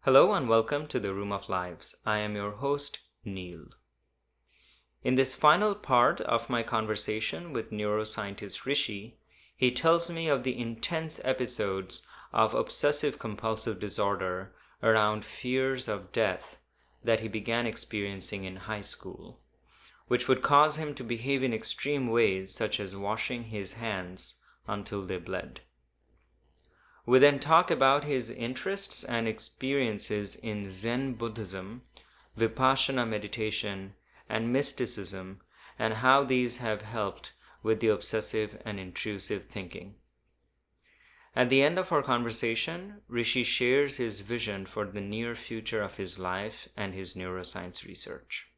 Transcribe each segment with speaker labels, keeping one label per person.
Speaker 1: Hello and welcome to the Room of Lives. I am your host, Neil. In this final part of my conversation with neuroscientist Rishi, he tells me of the intense episodes of obsessive-compulsive disorder around fears of death that he began experiencing in high school, which would cause him to behave in extreme ways such as washing his hands until they bled. We then talk about his interests and experiences in Zen Buddhism, vipassana meditation, and mysticism, and how these have helped with the obsessive and intrusive thinking. At the end of our conversation, Rishi shares his vision for the near future of his life and his neuroscience research.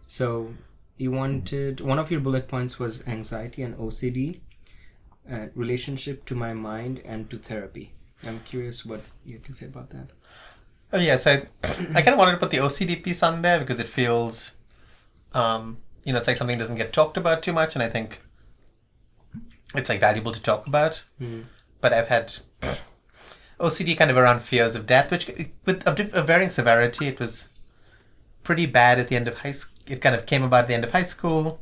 Speaker 1: So you wanted, one of your bullet points was anxiety and OCD, relationship to my mind and to therapy. I'm curious what you have to say about that.
Speaker 2: Oh yeah, so I kind of wanted to put the OCD piece on there because it feels, it's like something that doesn't get talked about too much, and I think it's like valuable to talk about. But I've had OCD kind of around fears of death, which of varying severity. It was pretty bad at the end of high school. It kind of came about at the end of high school.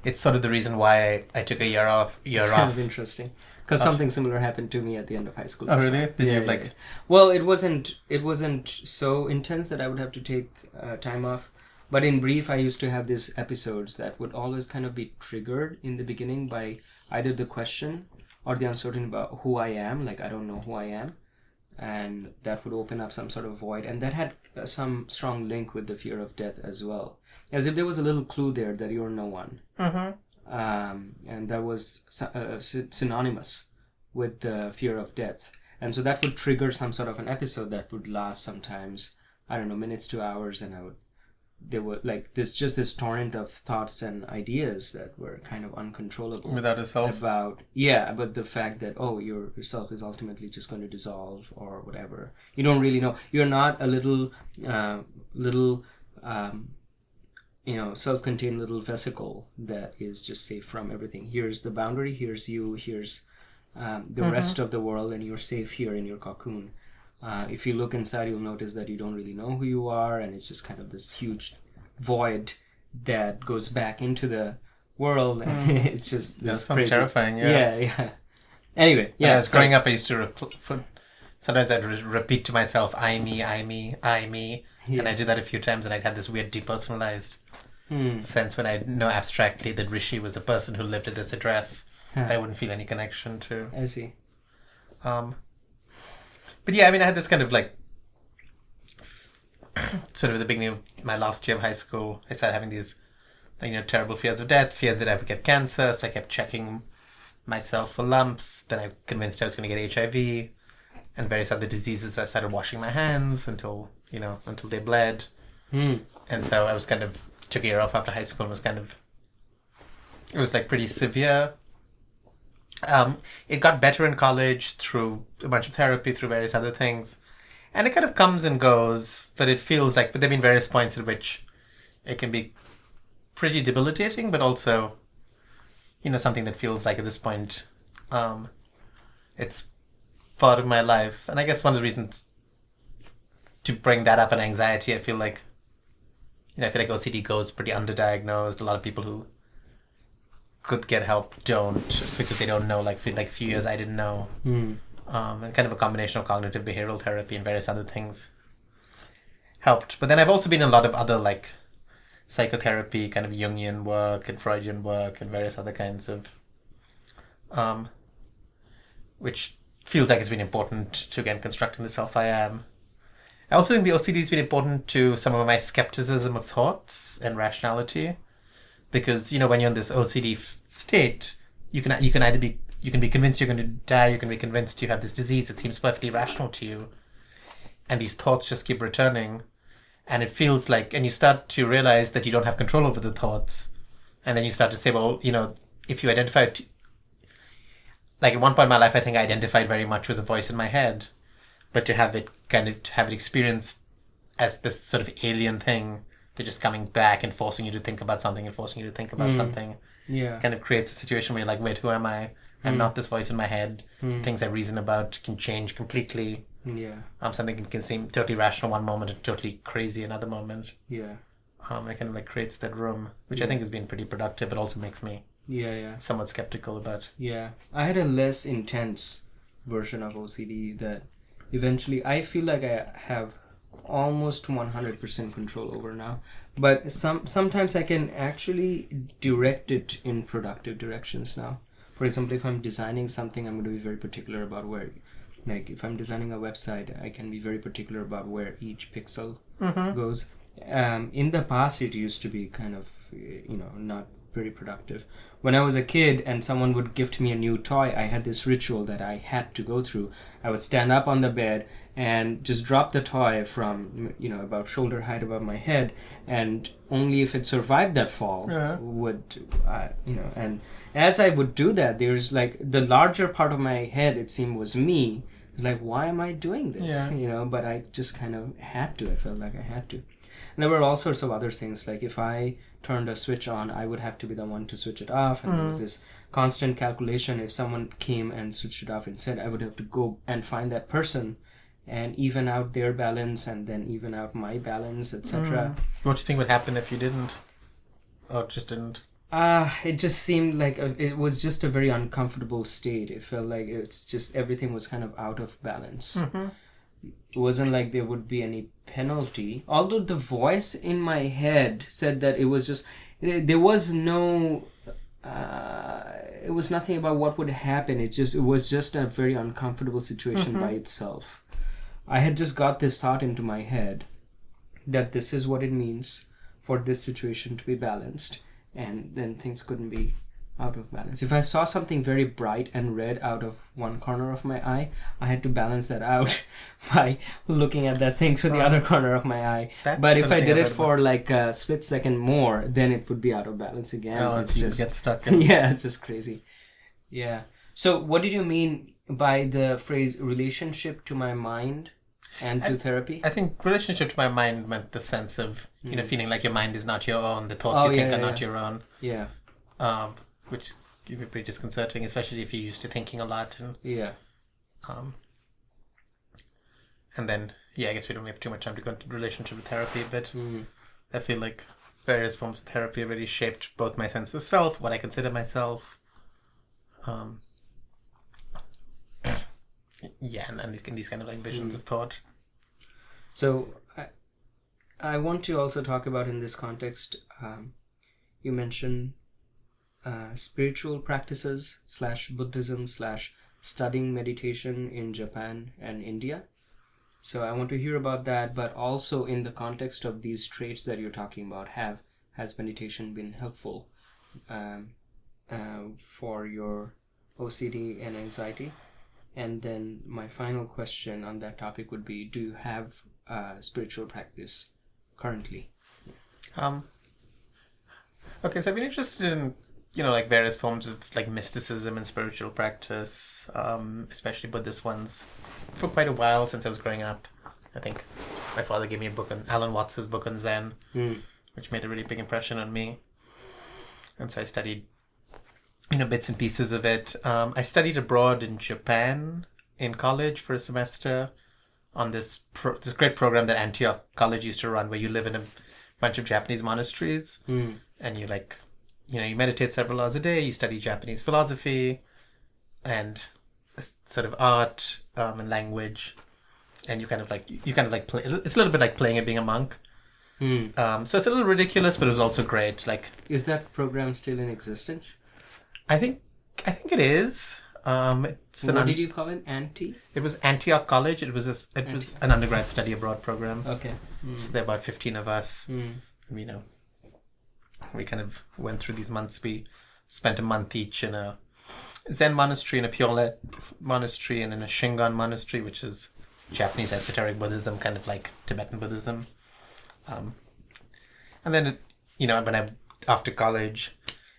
Speaker 2: It's sort of the reason why I took a year off.
Speaker 1: It's kind of interesting because something similar happened to me at the end of high school.
Speaker 2: Oh really? Did you like?
Speaker 1: Yeah. Well, it wasn't so intense that I would have to take time off. But in brief, I used to have these episodes that would always kind of be triggered in the beginning by either the question or the uncertainty about who I am. Like, I don't know who I am. And that would open up some sort of void. And that had some strong link with the fear of death as well. As if there was a little clue there that you're no one. And that was synonymous with the fear of death. And so that would trigger some sort of an episode that would last sometimes, I don't know, minutes to hours. And there were like this torrent of thoughts and ideas that were kind of uncontrollable.
Speaker 2: Without a self?
Speaker 1: About the fact that, yourself is ultimately just going to dissolve or whatever. You don't really know. You're not a little self-contained little vesicle that is just safe from everything. Here's the boundary, here's you, here's the rest of the world, and you're safe here in your cocoon. If you look inside, you'll notice that you don't really know who you are, and it's just kind of this huge void that goes back into the world, and it's just this
Speaker 2: that sounds
Speaker 1: crazy.
Speaker 2: Terrifying,
Speaker 1: Yeah. Anyway,
Speaker 2: when I was growing up, I used to sometimes I'd repeat to myself, I me, and I did that a few times, and I'd have this weird depersonalized sense when I know abstractly that Rishi was a person who lived at this address. I wouldn't feel any connection to.
Speaker 1: I see.
Speaker 2: But yeah, I mean, I had this kind of like, sort of at the beginning of my last year of high school, I started having these, terrible fears of death, fear that I would get cancer, so I kept checking myself for lumps, then I convinced I was going to get HIV, and various other diseases. I started washing my hands until they bled. And so I was took a year off after high school and it was like pretty severe. It got better in college through a bunch of therapy, through various other things. And it kind of comes and goes, but it feels like, but there have been various points at which it can be pretty debilitating, but also, something that feels like at this point, it's part of my life. And I guess one of the reasons to bring that up and anxiety, I feel like OCD goes pretty underdiagnosed. A lot of people who could get help don't, because they don't know, like for like a few years I didn't know. And kind of a combination of cognitive behavioral therapy and various other things helped. But then I've also been in a lot of other like psychotherapy, kind of Jungian work and Freudian work and various other kinds of, which feels like it's been important to, again, constructing the self I am. I also think the OCD has been important to some of my skepticism of thoughts and rationality, because when you're in this OCD state, you can be convinced you're going to die, you can be convinced you have this disease that seems perfectly rational to you, and these thoughts just keep returning, and it feels like, and you start to realize that you don't have control over the thoughts, and then you start to say, well, if you identify, like at one point in my life, I think I identified very much with the voice in my head, but to have it experienced as this sort of alien thing. They're just coming back and forcing you to think about something and forcing you to think about something.
Speaker 1: Yeah.
Speaker 2: Kind of creates a situation where you're like, wait, who am I? I'm not this voice in my head. Things I reason about can change completely.
Speaker 1: Yeah.
Speaker 2: Something can seem totally rational one moment and totally crazy another moment.
Speaker 1: Yeah.
Speaker 2: It kind of like creates that room, which I think has been pretty productive. It also makes me somewhat skeptical about.
Speaker 1: Yeah. I had a less intense version of OCD that eventually I feel like I have almost 100% control over now. But sometimes I can actually direct it in productive directions now. For example, if I'm designing something, I'm going to be very particular about where, like if I'm designing a website, I can be very particular about where each pixel goes. In the past, it used to be kind of, not very productive. When I was a kid and someone would gift me a new toy, I had this ritual that I had to go through. I would stand up on the bed and just drop the toy from, about shoulder height above my head, and only if it survived that fall would, and as I would do that, there's like the larger part of my head, it seemed, was me. It's like, why am I doing this? But I just kind of had to. I felt like I had to. And there were all sorts of other things, like if I turned a switch on, I would have to be the one to switch it off, and there was this constant calculation. If someone came and switched it off instead, I would have to go and find that person and even out their balance and then even out my balance, etc.
Speaker 2: What do you think would happen if you didn't? Or just didn't?
Speaker 1: It just seemed like it was just a very uncomfortable state. It felt like it's just everything was kind of out of balance. It wasn't like there would be any penalty. Although the voice in my head said that it was just, there was no, it was nothing about what would happen. It was just a very uncomfortable situation by itself. I had just got this thought into my head that this is what it means for this situation to be balanced, and then things couldn't be out of balance. If I saw something very bright and red out of one corner of my eye, I had to balance that out by looking at that thing through the other corner of my eye. But if I did it for like a split second more, then it would be out of balance again.
Speaker 2: It's just get stuck in.
Speaker 1: Yeah, just crazy. Yeah. So what did you mean by the phrase relationship to my mind and to therapy?
Speaker 2: I think relationship to my mind meant the sense of, feeling like your mind is not your own, the thoughts you think are not your own.
Speaker 1: Yeah.
Speaker 2: Which can be pretty disconcerting, especially if you're used to thinking a lot. And then, I guess we don't have too much time to go into relationship with therapy, but I feel like various forms of therapy have really shaped both my sense of self, what I consider myself. And these kind of like visions of thought.
Speaker 1: So I want to also talk about in this context, you mentioned spiritual practices / Buddhism / studying meditation in Japan and India. So I want to hear about that, but also in the context of these traits that you're talking about, has meditation been helpful for your OCD and anxiety? And then my final question on that topic would be, do you have spiritual practice currently?
Speaker 2: Okay, so I've been interested in, like various forms of like mysticism and spiritual practice, especially Buddhist ones, for quite a while since I was growing up. I think my father gave me a book on Alan Watts's book on Zen, which made a really big impression on me. And so I studied, bits and pieces of it. I studied abroad in Japan in college for a semester on this great program that Antioch College used to run, where you live in a bunch of Japanese monasteries, and you you meditate several hours a day, you study Japanese philosophy and sort of art and language, and you kind of play. It's a little bit like playing and being a monk. So it's a little ridiculous, but it was also great. Like,
Speaker 1: is that program still in existence?
Speaker 2: I think it is. What
Speaker 1: did you call it?
Speaker 2: It was Antioch College. It was an undergrad study abroad program.
Speaker 1: Okay.
Speaker 2: So there are about 15 of us. We kind of went through these months. We spent a month each in a Zen monastery, in a Pure monastery, and in a Shingon monastery, which is Japanese esoteric Buddhism, kind of like Tibetan Buddhism. And then, after college,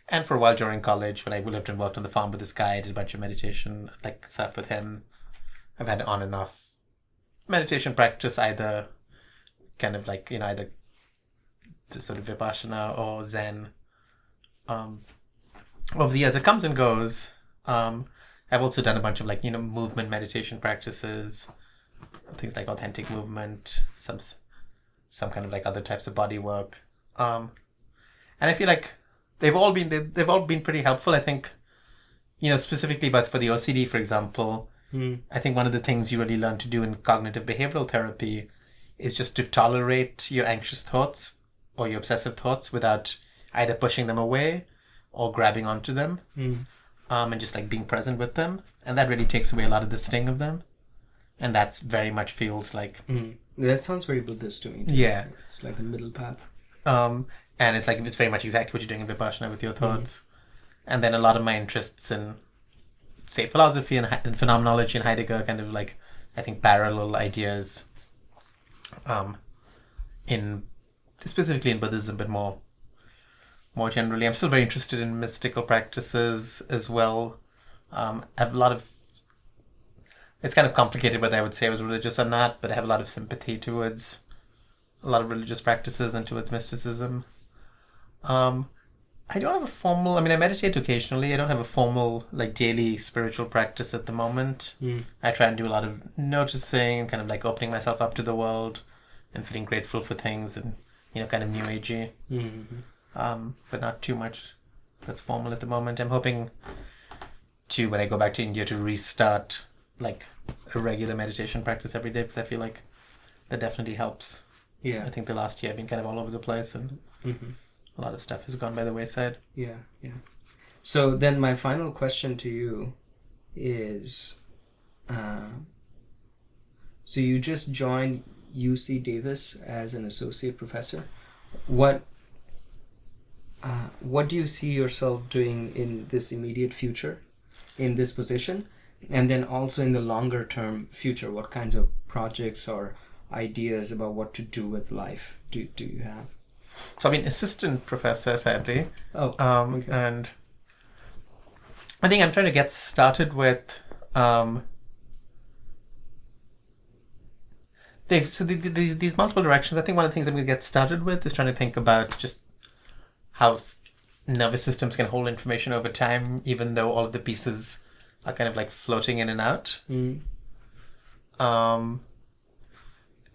Speaker 2: and for a while during college, when I lived and worked on the farm with this guy, I did a bunch of meditation, sat with him. I've had on and off meditation practice, either kind of like, either the sort of vipassana or Zen. Over the years, it comes and goes. I've also done a bunch of like, movement meditation practices, things like authentic movement, some kind of like other types of body work. And I feel like they've all been pretty helpful. I think, specifically, but for the OCD, for example, I think one of the things you really learn to do in cognitive behavioral therapy is just to tolerate your anxious thoughts or your obsessive thoughts without either pushing them away or grabbing onto them, and just like being present with them. And that really takes away a lot of the sting of them. And that's very much feels like...
Speaker 3: That sounds very Buddhist to me, too.
Speaker 2: Yeah.
Speaker 3: It's like the middle path.
Speaker 2: And it's like, it's very much exactly what you're doing in Vipassana with your thoughts. And then a lot of my interests in, say, philosophy and phenomenology and Heidegger kind of like, I think, parallel ideas specifically in Buddhism, but more generally. I'm still very interested in mystical practices as well. I have a lot of... It's kind of complicated whether I would say I was religious or not, but I have a lot of sympathy towards a lot of religious practices and towards mysticism. I don't have a formal... I mean, I meditate occasionally. I don't have a formal, like, daily spiritual practice at the moment. I try and do a lot of noticing, kind of like opening myself up to the world and feeling grateful for things and, kind of new agey. But not too much that's formal at the moment. I'm hoping to, when I go back to India, to restart, like, a regular meditation practice every day, because I feel like that definitely helps.
Speaker 3: Yeah.
Speaker 2: I think the last year I've been kind of all over the place, and a lot of stuff has gone by the wayside.
Speaker 3: Yeah. So then my final question to you is, so you just joined UC Davis as an associate professor. What do you see yourself doing in this immediate future, in this position? And then also in the longer term future, what kinds of projects or ideas about what to do with life do you have?
Speaker 2: So I've been assistant professor, sadly.
Speaker 3: Okay.
Speaker 2: And I think I'm trying to get started with... these multiple directions. I think one of the things I'm going to get started with is trying to think about just how nervous systems can hold information over time, even though all of the pieces are kind of like floating in and out.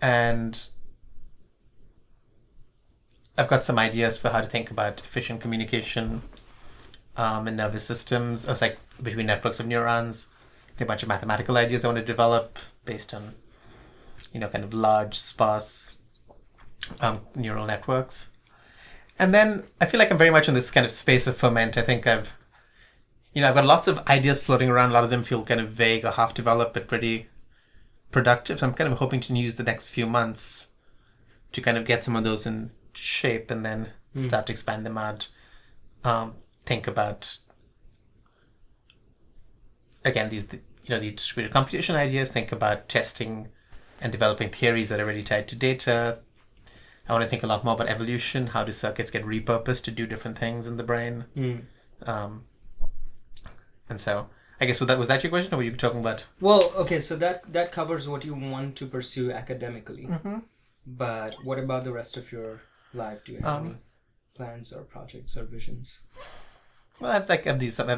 Speaker 2: And I've got some ideas for how to think about efficient communication in nervous systems. It's like between networks of neurons. A bunch of mathematical ideas I want to develop based on, kind of large, sparse neural networks. And then I feel like I'm very much in this kind of space of ferment. I think I've got lots of ideas floating around. A lot of them feel kind of vague or half-developed, but pretty productive. So I'm kind of hoping to use the next few months to kind of get some of those in shape and then start to expand them out. Think about, again, these distributed computation ideas. Think about testing and developing theories that are really tied to data. I want to think a lot more about evolution. How do circuits get repurposed to do different things in the brain? And so, I guess, was that your question, or were you talking about?
Speaker 3: Well, okay, so that covers what you want to pursue academically. But what about the rest of your life? Do you have any plans or projects or visions?
Speaker 2: Well, I have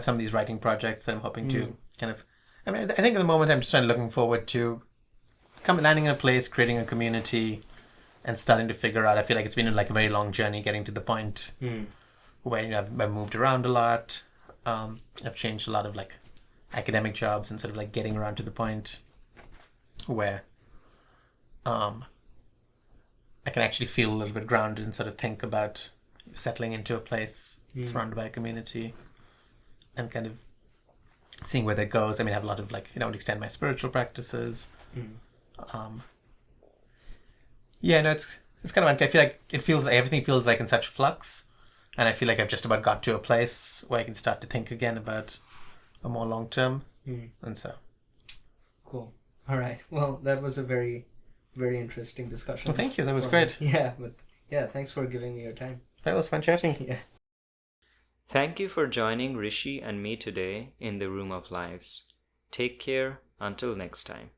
Speaker 2: some of these writing projects that I'm hoping to kind of... I mean, I think at the moment I'm just looking forward to landing in a place, creating a community, and starting to figure out... I feel like it's been like a very long journey getting to the point where I've moved around a lot. I've changed a lot of like academic jobs and sort of like getting around to the point where I can actually feel a little bit grounded and sort of think about settling into a place surrounded by a community and kind of seeing where that goes. I mean, I have a lot of like, I want to extend my spiritual practices. It's kind of unclear. I feel like everything feels like in such flux. And I feel like I've just about got to a place where I can start to think again about a more long term. And so.
Speaker 3: Cool. All right. Well, that was a very, very interesting discussion.
Speaker 2: Well, thank you. That was great.
Speaker 3: Yeah, thanks for giving me your time.
Speaker 2: That was fun chatting.
Speaker 3: Yeah.
Speaker 1: Thank you for joining Rishi and me today in the Room of Lives. Take care until next time.